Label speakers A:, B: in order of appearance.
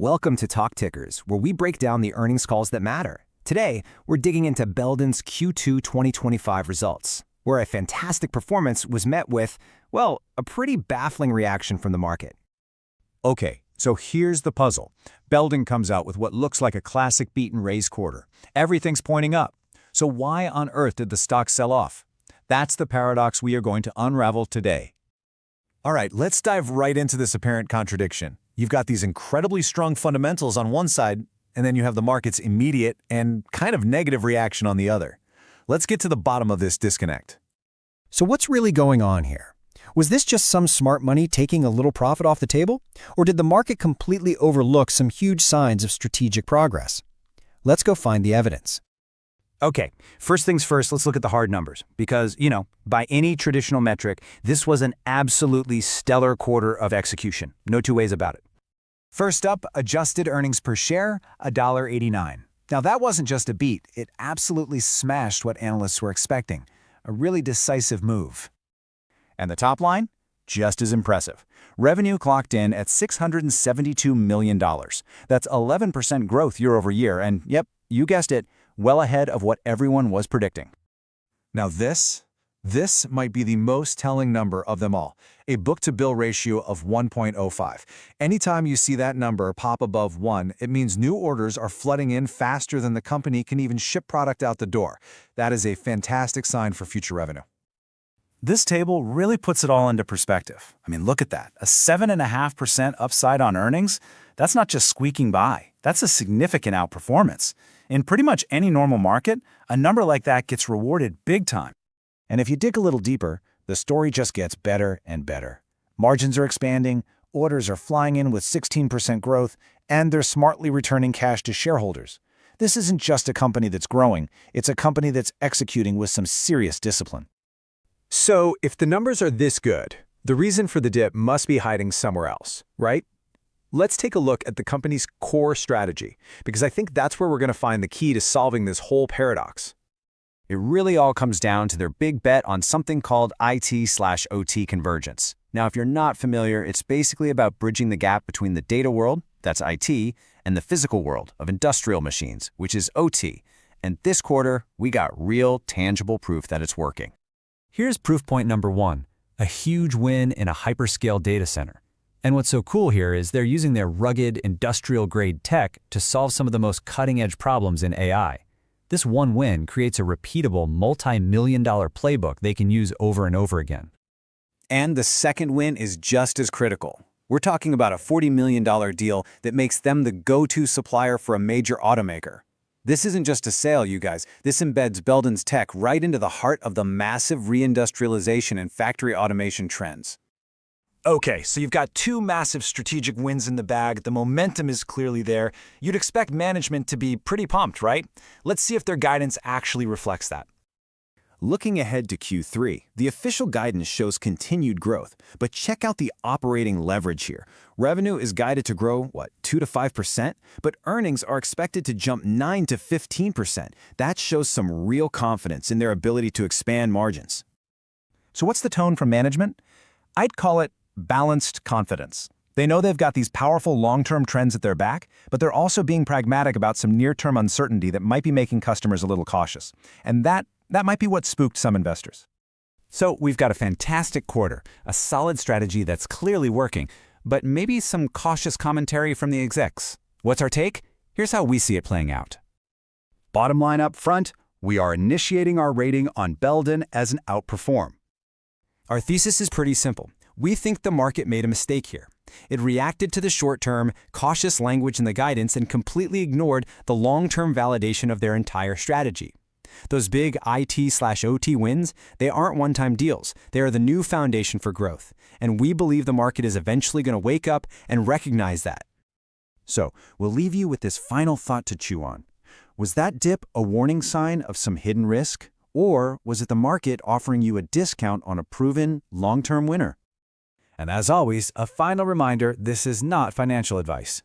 A: Welcome to Talk Tickers, where we break down the earnings calls that matter. Today, we're digging into Belden's Q2 2025 results, where a fantastic performance was met with, well, a pretty baffling reaction from the market.
B: Okay, so here's the puzzle. Belden comes out with what looks like a classic beat and raise quarter. Everything's pointing up. So why on earth did the stock sell off? That's the paradox we are going to unravel today. All right, let's dive right into this apparent contradiction. You've got these incredibly strong fundamentals on one side, and then you have the market's immediate and kind of negative reaction on the other. Let's get to the bottom of this disconnect.
C: So what's really going on here? Was this just some smart money taking a little profit off the table? Or did the market completely overlook some huge signs of strategic progress? Let's go find the evidence.
A: Okay, first things first, let's look at the hard numbers. Because, by any traditional metric, this was an absolutely stellar quarter of execution. No two ways about it.
B: First up, adjusted earnings per share, $1.89. Now that wasn't just a beat, it absolutely smashed what analysts were expecting. A really decisive move. And the top line? Just as impressive. Revenue clocked in at $672 million. That's 11% growth year over year, and yep, you guessed it, well ahead of what everyone was predicting. Now this might be the most telling number of them all, a book-to-bill ratio of 1.05. Anytime you see that number pop above 1, it means new orders are flooding in faster than the company can even ship product out the door. That is a fantastic sign for future revenue.
D: This table really puts it all into perspective. I mean, look at that. A 7.5% upside on earnings? That's not just squeaking by. That's a significant outperformance. In pretty much any normal market, a number like that gets rewarded big time.
B: And if you dig a little deeper, the story just gets better and better. Margins are expanding, orders are flying in with 16% growth, and they're smartly returning cash to shareholders. This isn't just a company that's growing, it's a company that's executing with some serious discipline.
E: So, if the numbers are this good, the reason for the dip must be hiding somewhere else, right? Let's take a look at the company's core strategy, because I think that's where we're going to find the key to solving this whole paradox.
A: It really all comes down to their big bet on something called IT/OT convergence. Now, if you're not familiar, it's basically about bridging the gap between the data world, that's IT, and the physical world of industrial machines, which is OT. And this quarter, we got real, tangible proof that it's working.
F: Here's proof point number 1, a huge win in a hyperscale data center. And what's so cool here is they're using their rugged, industrial-grade tech to solve some of the most cutting-edge problems in AI. This one win creates a repeatable multi-million-dollar playbook they can use over and over again.
B: And the second win is just as critical. We're talking about a $40 million deal that makes them the go-to supplier for a major automaker. This isn't just a sale, you guys. This embeds Belden's tech right into the heart of the massive reindustrialization and factory automation trends.
D: Okay, so you've got two massive strategic wins in the bag. The momentum is clearly there. You'd expect management to be pretty pumped, right? Let's see if their guidance actually reflects that.
B: Looking ahead to Q3, the official guidance shows continued growth, but check out the operating leverage here. Revenue is guided to grow, 2 to 5%, but earnings are expected to jump 9 to 15%. That shows some real confidence in their ability to expand margins.
D: So what's the tone from management? I'd call it balanced confidence. They know they've got these powerful long-term trends at their back, but they're also being pragmatic about some near-term uncertainty that might be making customers a little cautious. And that might be what spooked some investors.
F: So we've got a fantastic quarter, a solid strategy that's clearly working, but maybe some cautious commentary from the execs. What's our take? Here's how we see it playing out.
G: Bottom line up front, we are initiating our rating on Belden as an outperform.
A: Our thesis is pretty simple. We think the market made a mistake here. It reacted to the short-term, cautious language in the guidance and completely ignored the long-term validation of their entire strategy. Those big IT/OT wins, they aren't one-time deals. They are the new foundation for growth. And we believe the market is eventually going to wake up and recognize that.
B: So, we'll leave you with this final thought to chew on. Was that dip a warning sign of some hidden risk? Or was it the market offering you a discount on a proven, long-term winner?
D: And as always, a final reminder, this is not financial advice.